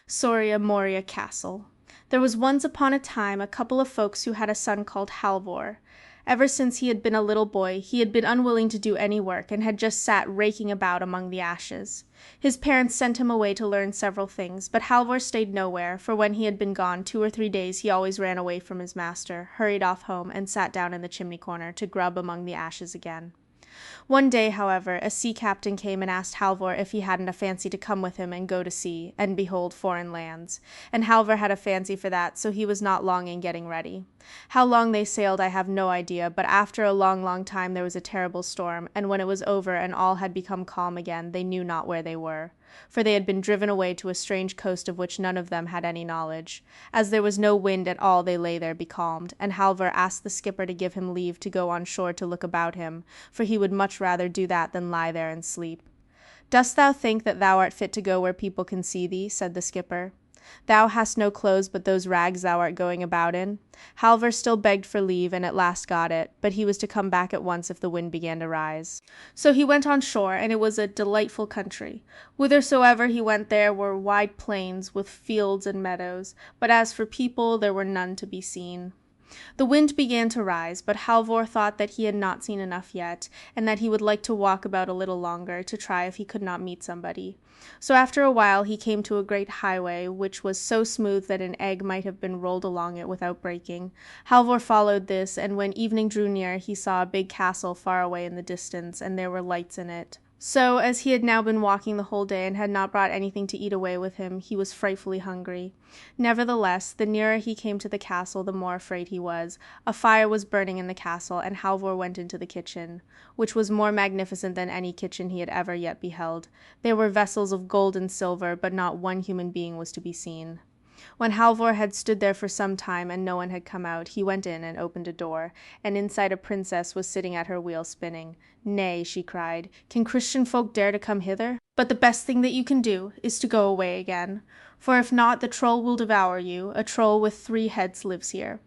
Soria Moria Castle. There was once upon a time a couple of folks who had a son called Halvor. Ever since he had been a little boy he had been unwilling to do any work, and had just sat raking about among the ashes. His parents sent him away to learn several things, but Halvor stayed nowhere, for when he had been gone 2 or 3 days he always ran away from his master, hurried off home, and sat down in the chimney corner to grub among the ashes again. One day, however, a sea captain came and asked Halvor if he hadn't a fancy to come with him and go to sea, and behold foreign lands, and Halvor had a fancy for that, so he was not long in getting ready. How long they sailed I have no idea, but after a long time there was a terrible storm, and when it was over and all had become calm again, they knew not where they were. For they had been driven away to a strange coast of which none of them had any knowledge. As there was no wind at all they lay there becalmed, and Halvor asked the skipper to give him leave to go on shore to look about him, for he would much rather do that than lie there and sleep. "Dost thou think that thou art fit to go where people can see thee?" said the skipper. "Thou hast no clothes but those rags thou art going about in." Halvor still begged for leave, and at last got it, but he was to come back at once if the wind began to rise. So he went on shore, and it was a delightful country. Whithersoever he went there were wide plains, with fields and meadows, but as for people there were none to be seen. The wind began to rise, but Halvor thought that he had not seen enough yet, and that he would like to walk about a little longer, to try if he could not meet somebody. So after a while he came to a great highway, which was so smooth that an egg might have been rolled along it without breaking. Halvor followed this, and when evening drew near he saw a big castle far away in the distance, and there were lights in it. So, as he had now been walking the whole day and had not brought anything to eat away with him, he was frightfully hungry. Nevertheless, the nearer he came to the castle, the more afraid he was. A fire was burning in the castle, and Halvor went into the kitchen, which was more magnificent than any kitchen he had ever yet beheld. There were vessels of gold and silver, but not one human being was to be seen. When Halvor had stood there for some time and no one had come out, he went in and opened a door, and inside a princess was sitting at her wheel spinning. "Nay," she cried, "can Christian folk dare to come hither? But the best thing that you can do is to go away again, for if not the troll will devour you. A troll with 3 heads lives here."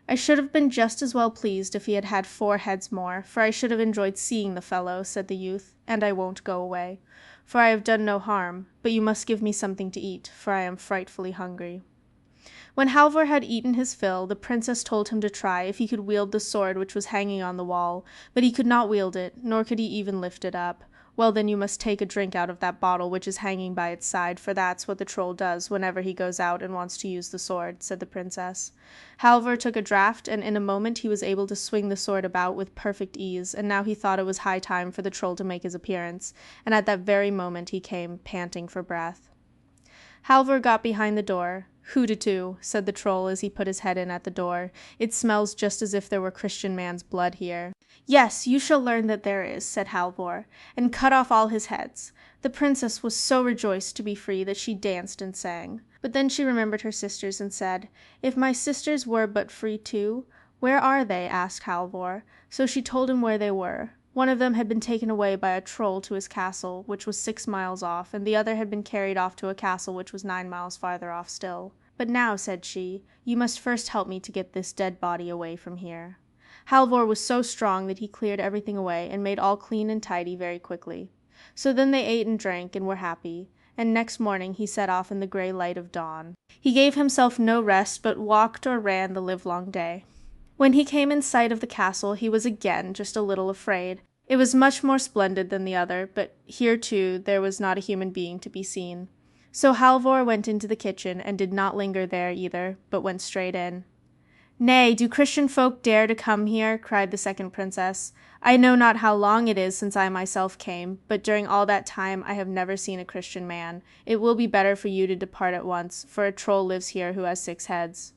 "I should have been just as well pleased if he had had 4 heads more, for I should have enjoyed seeing the fellow," said the youth, "and I won't go away, for I have done no harm, but you must give me something to eat, for I am frightfully hungry." When Halvor had eaten his fill, the princess told him to try if he could wield the sword which was hanging on the wall, but he could not wield it, nor could he even lift it up. "Well, then you must take a drink out of that bottle which is hanging by its side, for that's what the troll does whenever he goes out and wants to use the sword," said the princess. Halvor took a draught, and in a moment he was able to swing the sword about with perfect ease, and now he thought it was high time for the troll to make his appearance, and at that very moment he came, panting for breath. Halvor got behind the door. "Hutetu," said the troll as he put his head in at the door. "It smells just as if there were Christian man's blood here." "Yes, you shall learn that there is," said Halvor, and cut off all his heads. The princess was so rejoiced to be free that she danced and sang. But then she remembered her sisters and said, "If my sisters were but free too?" "Where are they?" asked Halvor. So she told him where they were. One of them had been taken away by a troll to his castle, which was 6 miles off, and the other had been carried off to a castle which was 9 miles farther off still. "But now," said she, "you must first help me to get this dead body away from here." Halvor was so strong that he cleared everything away, and made all clean and tidy very quickly. So then they ate and drank, and were happy, and next morning he set off in the grey light of dawn. He gave himself no rest, but walked or ran the livelong day. When he came in sight of the castle he was again just a little afraid. It was much more splendid than the other, but here too there was not a human being to be seen. So Halvor went into the kitchen, and did not linger there either, but went straight in. "Nay, do Christian folk dare to come here?" cried the second princess. "I know not how long it is since I myself came, but during all that time I have never seen a Christian man. It will be better for you to depart at once, for a troll lives here who has 6 heads."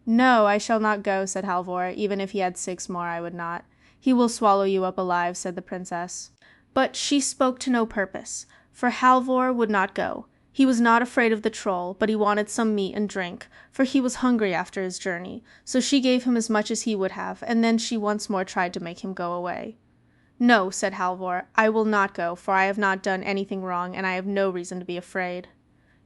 "No, I shall not go," said Halvor. "Even if he had 6 more, I would not." "He will swallow you up alive," said the princess. But she spoke to no purpose, for Halvor would not go. He was not afraid of the troll, but he wanted some meat and drink, for he was hungry after his journey, so she gave him as much as he would have, and then she once more tried to make him go away. "No," said Halvor, "I will not go, for I have not done anything wrong, and I have no reason to be afraid."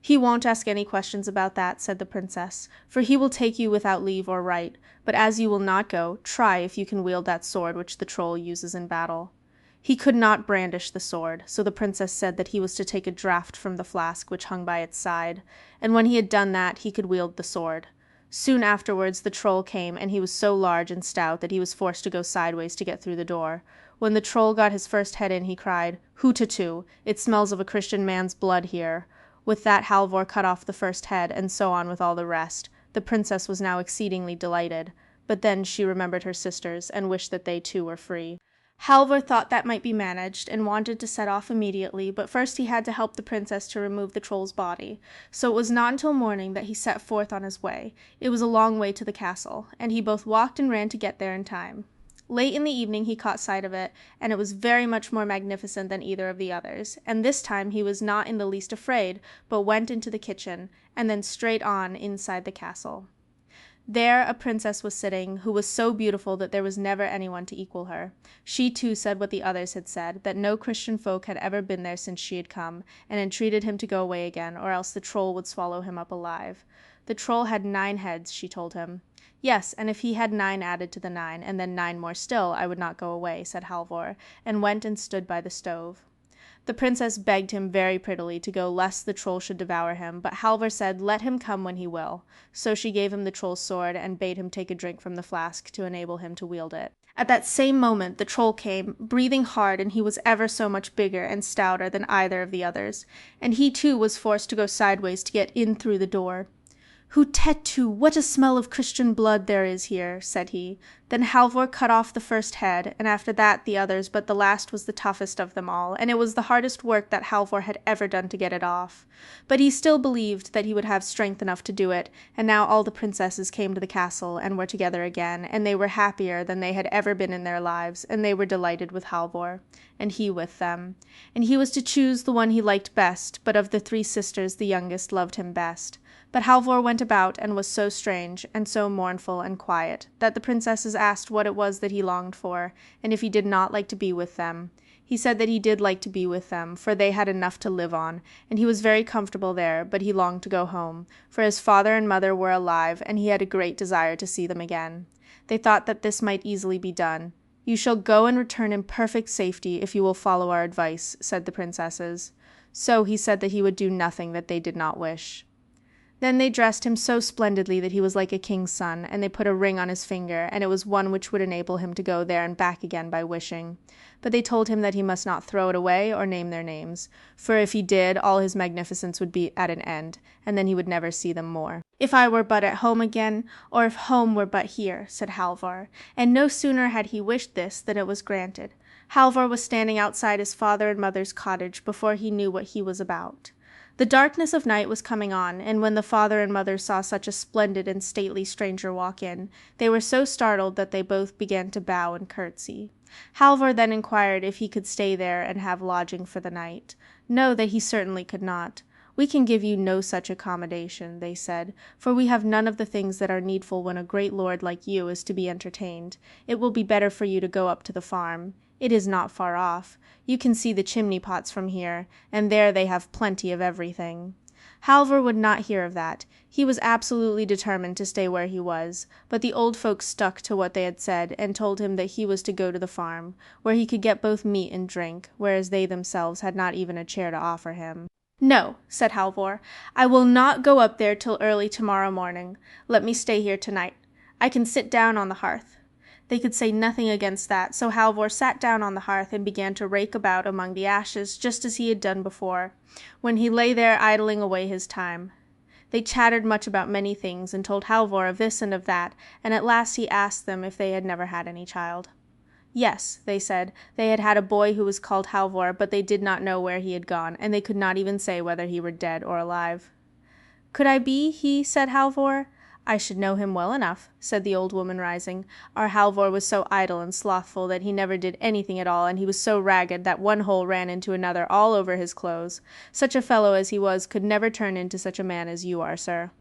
"He won't ask any questions about that," said the princess, "for he will take you without leave or right, but as you will not go, try if you can wield that sword which the troll uses in battle." He could not brandish the sword, so the princess said that he was to take a draught from the flask which hung by its side, and when he had done that he could wield the sword. Soon afterwards the troll came, and he was so large and stout that he was forced to go sideways to get through the door. When the troll got his first head in, he cried, "Hutetu! It smells of a Christian man's blood here." With that Halvor cut off the first head, and so on with all the rest. The princess was now exceedingly delighted, but then she remembered her sisters, and wished that they too were free. Halvor thought that might be managed, and wanted to set off immediately, but first he had to help the princess to remove the troll's body. So it was not until morning that he set forth on his way. It was a long way to the castle, and he both walked and ran to get there in time. Late in the evening he caught sight of it, and it was very much more magnificent than either of the others, and this time he was not in the least afraid, but went into the kitchen, and then straight on inside the castle. There a princess was sitting, who was so beautiful that there was never anyone to equal her. She too said what the others had said, that no Christian folk had ever been there since she had come, and entreated him to go away again, or else the troll would swallow him up alive. The troll had 9 heads, she told him. Yes, and if he had 9 added to the 9, and then 9 more still, I would not go away, said Halvor, and went and stood by the stove. The princess begged him very prettily to go lest the troll should devour him, but Halvor said let him come when he will. So she gave him the troll's sword, and bade him take a drink from the flask to enable him to wield it. At that same moment the troll came, breathing hard, and he was ever so much bigger and stouter than either of the others, and he too was forced to go sideways to get in through the door. "Hutetu, what a smell of Christian blood there is here," said he. Then Halvor cut off the first head, and after that the others, but the last was the toughest of them all, and it was the hardest work that Halvor had ever done to get it off. But he still believed that he would have strength enough to do it, and now all the princesses came to the castle and were together again, and they were happier than they had ever been in their lives, and they were delighted with Halvor, and he with them. And he was to choose the one he liked best, but of the 3 sisters the youngest loved him best. But Halvor went about and was so strange, and so mournful and quiet, that the princesses asked what it was that he longed for, and if he did not like to be with them. He said that he did like to be with them, for they had enough to live on, and he was very comfortable there, but he longed to go home, for his father and mother were alive, and he had a great desire to see them again. They thought that this might easily be done. "You shall go and return in perfect safety if you will follow our advice," said the princesses. So he said that he would do nothing that they did not wish. Then they dressed him so splendidly that he was like a king's son, and they put a ring on his finger, and it was one which would enable him to go there and back again by wishing. But they told him that he must not throw it away or name their names, for if he did, all his magnificence would be at an end, and then he would never see them more. "If I were but at home again, or if home were but here," said Halvor, and no sooner had he wished this than it was granted. Halvor was standing outside his father and mother's cottage before he knew what he was about. The darkness of night was coming on, and when the father and mother saw such a splendid and stately stranger walk in, they were so startled that they both began to bow and curtsy. Halvor then inquired if he could stay there and have lodging for the night. No, that he certainly could not. "We can give you no such accommodation," they said, "for we have none of the things that are needful when a great lord like you is to be entertained. It will be better for you to go up to the farm. It is not far off. You can see the chimney pots from here, and there they have plenty of everything." Halvor would not hear of that. He was absolutely determined to stay where he was, but the old folks stuck to what they had said, and told him that he was to go to the farm, where he could get both meat and drink, whereas they themselves had not even a chair to offer him. "No," said Halvor, "I will not go up there till early tomorrow morning. Let me stay here tonight. I can sit down on the hearth." They could say nothing against that, so Halvor sat down on the hearth and began to rake about among the ashes, just as he had done before, when he lay there idling away his time. They chattered much about many things, and told Halvor of this and of that, and at last he asked them if they had never had any child. Yes, they said, they had had a boy who was called Halvor, but they did not know where he had gone, and they could not even say whether he were dead or alive. "Could I be he?" said Halvor. "I should know him well enough," said the old woman, rising. "Our Halvor was so idle and slothful that he never did anything at all, and he was so ragged that one hole ran into another all over his clothes. Such a fellow as he was could never turn into such a man as you are, sir."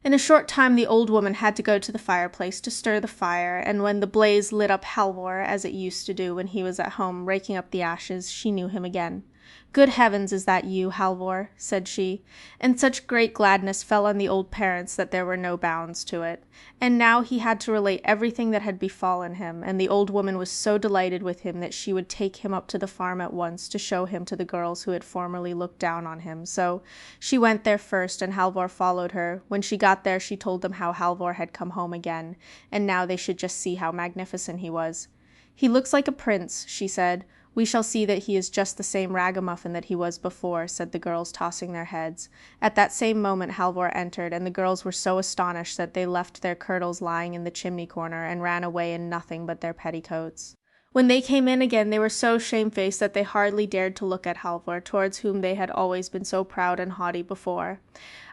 In a short time the old woman had to go to the fireplace to stir the fire, and when the blaze lit up Halvor, as it used to do when he was at home raking up the ashes, she knew him again. "Good heavens, is that you, Halvor?" said she, and such great gladness fell on the old parents that there were no bounds to it. And now he had to relate everything that had befallen him, and the old woman was so delighted with him that she would take him up to the farm at once to show him to the girls who had formerly looked down on him. So she went there first, and Halvor followed her. When she got there she told them how Halvor had come home again, and now they should just see how magnificent he was. "He looks like a prince," she said. "We shall see that he is just the same ragamuffin that he was before," said the girls, tossing their heads. At that same moment Halvor entered, and the girls were so astonished that they left their kirtles lying in the chimney corner, and ran away in nothing but their petticoats. When they came in again they were so shamefaced that they hardly dared to look at Halvor, towards whom they had always been so proud and haughty before.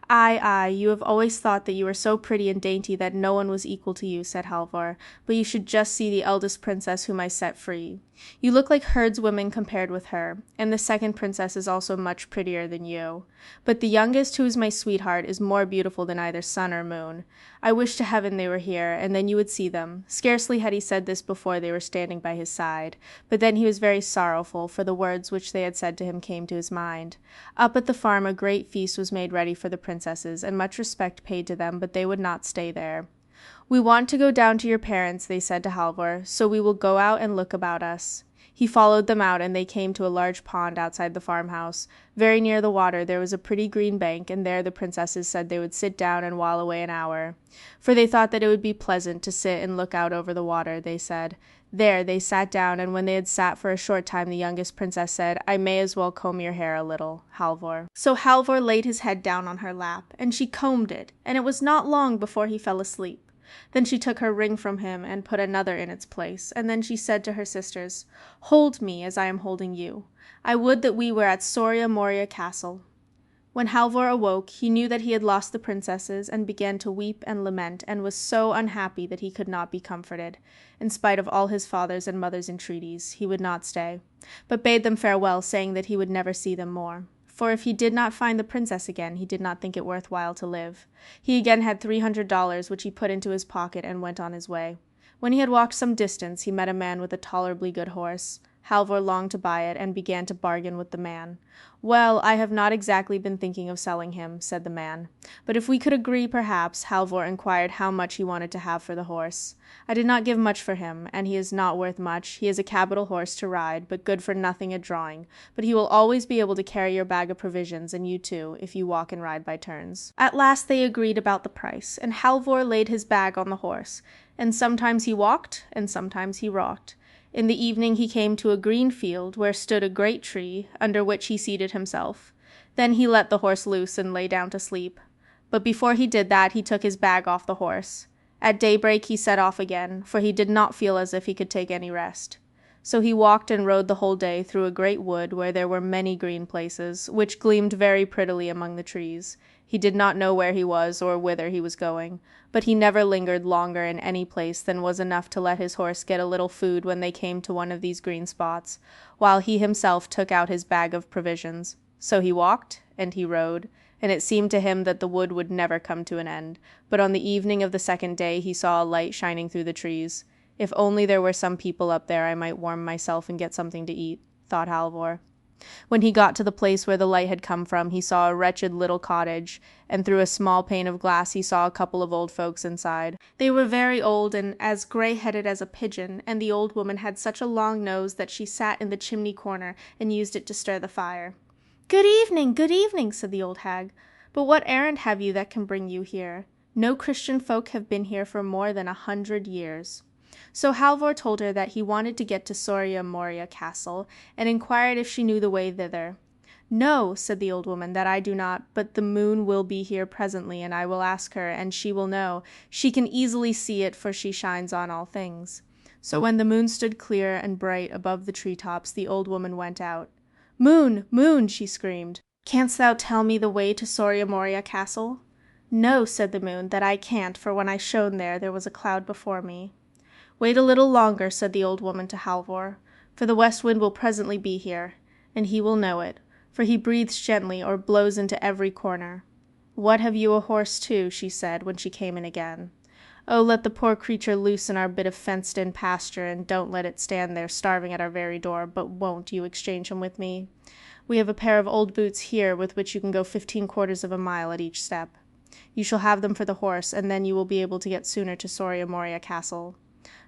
"Ay, ay, you have always thought that you were so pretty and dainty that no one was equal to you," said Halvor, "but you should just see the eldest princess whom I set free. You look like herdswomen compared with her, and the second princess is also much prettier than you. But the youngest, who is my sweetheart, is more beautiful than either sun or moon. I wish to heaven they were here, and then you would see them." Scarcely had he said this before they were standing by his side, but then he was very sorrowful, for the words which they had said to him came to his mind. Up at the farm a great feast was made ready for the princesses, and much respect paid to them, but they would not stay there. "We want to go down to your parents," they said to Halvor, "so we will go out and look about us." He followed them out, and they came to a large pond outside the farmhouse. Very near the water there was a pretty green bank, and there the princesses said they would sit down and while away an hour. For they thought that it would be pleasant to sit and look out over the water, they said. There they sat down, and when they had sat for a short time the youngest princess said, "I may as well comb your hair a little, Halvor." So Halvor laid his head down on her lap, and she combed it, and it was not long before he fell asleep. Then she took her ring from him and put another in its place, and then she said to her sisters, "Hold me as I am holding you. I would that we were at Soria Moria castle." When Halvor awoke, he knew that he had lost the princesses, and began to weep and lament, and was so unhappy that he could not be comforted. In spite of all his father's and mother's entreaties, he would not stay, but bade them farewell, saying that he would never see them more. For if he did not find the princess again, he did not think it worth while to live. He again had $300, which he put into his pocket and went on his way. When he had walked some distance, he met a man with a tolerably good horse. Halvor longed to buy it, and began to bargain with the man. "Well, I have not exactly been thinking of selling him," said the man. "But if we could agree, perhaps," Halvor inquired how much he wanted to have for the horse. "I did not give much for him, and he is not worth much. He is a capital horse to ride, but good for nothing at drawing. But he will always be able to carry your bag of provisions, and you too, if you walk and ride by turns." At last they agreed about the price, and Halvor laid his bag on the horse, and sometimes he walked, and sometimes he rocked. In the evening he came to a green field, where stood a great tree, under which he seated himself. Then he let the horse loose and lay down to sleep. But before he did that he took his bag off the horse. At daybreak he set off again, for he did not feel as if he could take any rest. So he walked and rode the whole day through a great wood, where there were many green places, which gleamed very prettily among the trees. He did not know where he was, or whither he was going, but he never lingered longer in any place than was enough to let his horse get a little food when they came to one of these green spots, while he himself took out his bag of provisions. So he walked, and he rode, and it seemed to him that the wood would never come to an end, but on the evening of the second day he saw a light shining through the trees. "If only there were some people up there, I might warm myself and get something to eat," thought Halvor. When he got to the place where the light had come from, he saw a wretched little cottage, and through a small pane of glass he saw a couple of old folks inside. They were very old, and as grey-headed as a pigeon, and the old woman had such a long nose that she sat in the chimney corner and used it to stir the fire. Good evening," said the old hag. "But what errand have you that can bring you here? No Christian folk have been here for more than 100 years." So Halvor told her that he wanted to get to Soria Moria castle, and inquired if she knew the way thither. "No," said the old woman, "that I do not, but the moon will be here presently, and I will ask her, and she will know. She can easily see it, for she shines on all things." So when the moon stood clear and bright above the tree-tops, the old woman went out. "Moon, moon," she screamed, "canst thou tell me the way to Soria Moria castle?" "No," said the moon, "that I can't, for when I shone there was a cloud before me." "Wait a little longer," said the old woman to Halvor, "for the west wind will presently be here, and he will know it, for he breathes gently or blows into every corner." "What, have you a horse too?" she said, when she came in again. "Oh, let the poor creature loose in our bit of fenced-in pasture, and don't let it stand there starving at our very door, but won't you exchange him with me?" We have a pair of old boots here with which you can go 15/4 of a mile at each step. You shall have them for the horse, and then you will be able to get sooner to Soria Moria Castle."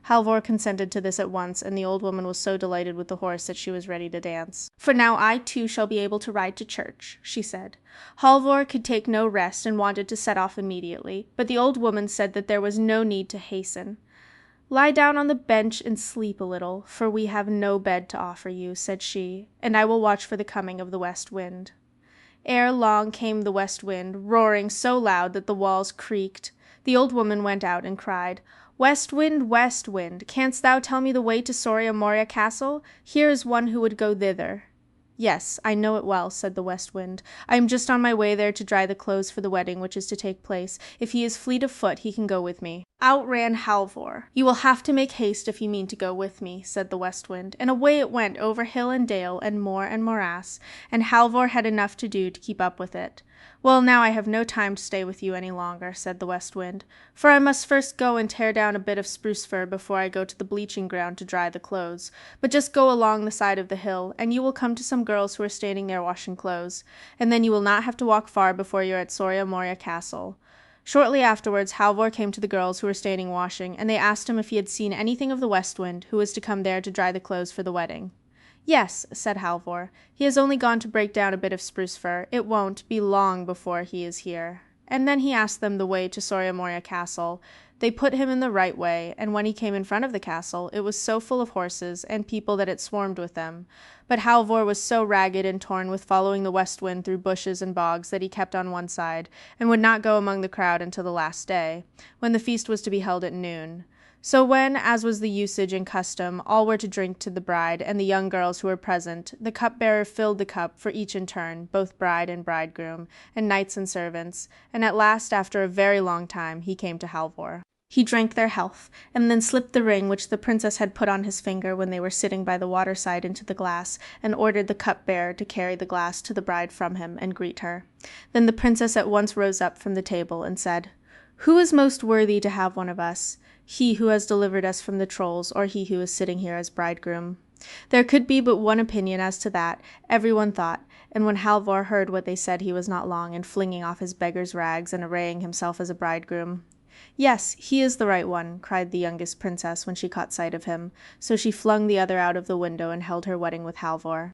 Halvor consented to this at once, and the old woman was so delighted with the horse that she was ready to dance. "For now I too shall be able to ride to church," she said. Halvor could take no rest and wanted to set off immediately, but the old woman said that there was no need to hasten. "Lie down on the bench and sleep a little, for we have no bed to offer you," said she, "and I will watch for the coming of the west wind." Ere long came the west wind, roaring so loud that the walls creaked. The old woman went out and cried, West wind, canst thou tell me the way to Soria Moria Castle? Here is one who would go thither." "Yes, I know it well," said the west wind. "I am just on my way there to dry the clothes for the wedding which is to take place. If he is fleet of foot, he can go with me." Out ran Halvor. "You will have to make haste if you mean to go with me," said the west wind, and away it went over hill and dale and moor and morass, and Halvor had enough to do to keep up with it. "Well, now I have no time to stay with you any longer," said the west wind, "for I must first go and tear down a bit of spruce fir before I go to the bleaching ground to dry the clothes. But just go along the side of the hill, and you will come to some girls who are standing there washing clothes, and then you will not have to walk far before you are at Soria Moria Castle." Shortly afterwards Halvor came to the girls who were standing washing, and they asked him if he had seen anything of the west wind, who was to come there to dry the clothes for the wedding. "Yes," said Halvor, "he has only gone to break down a bit of spruce fir. It won't be long before he is here." And then he asked them the way to Soria Moria Castle. They put him in the right way, and when he came in front of the castle, it was so full of horses and people that it swarmed with them. But Halvor was so ragged and torn with following the west wind through bushes and bogs that he kept on one side, and would not go among the crowd until the last day, when the feast was to be held at noon. So when, as was the usage and custom, all were to drink to the bride and the young girls who were present, the cupbearer filled the cup for each in turn, both bride and bridegroom, and knights and servants, and at last, after a very long time, he came to Halvor. He drank their health, and then slipped the ring which the princess had put on his finger when they were sitting by the waterside into the glass, and ordered the cupbearer to carry the glass to the bride from him and greet her. Then the princess at once rose up from the table and said, "Who is most worthy to have one of us? He who has delivered us from the trolls, or he who is sitting here as bridegroom?" There could be but one opinion as to that, everyone thought, and when Halvor heard what they said he was not long in flinging off his beggar's rags and arraying himself as a bridegroom. "Yes, he is the right one," cried the youngest princess when she caught sight of him, so she flung the other out of the window and held her wedding with Halvor.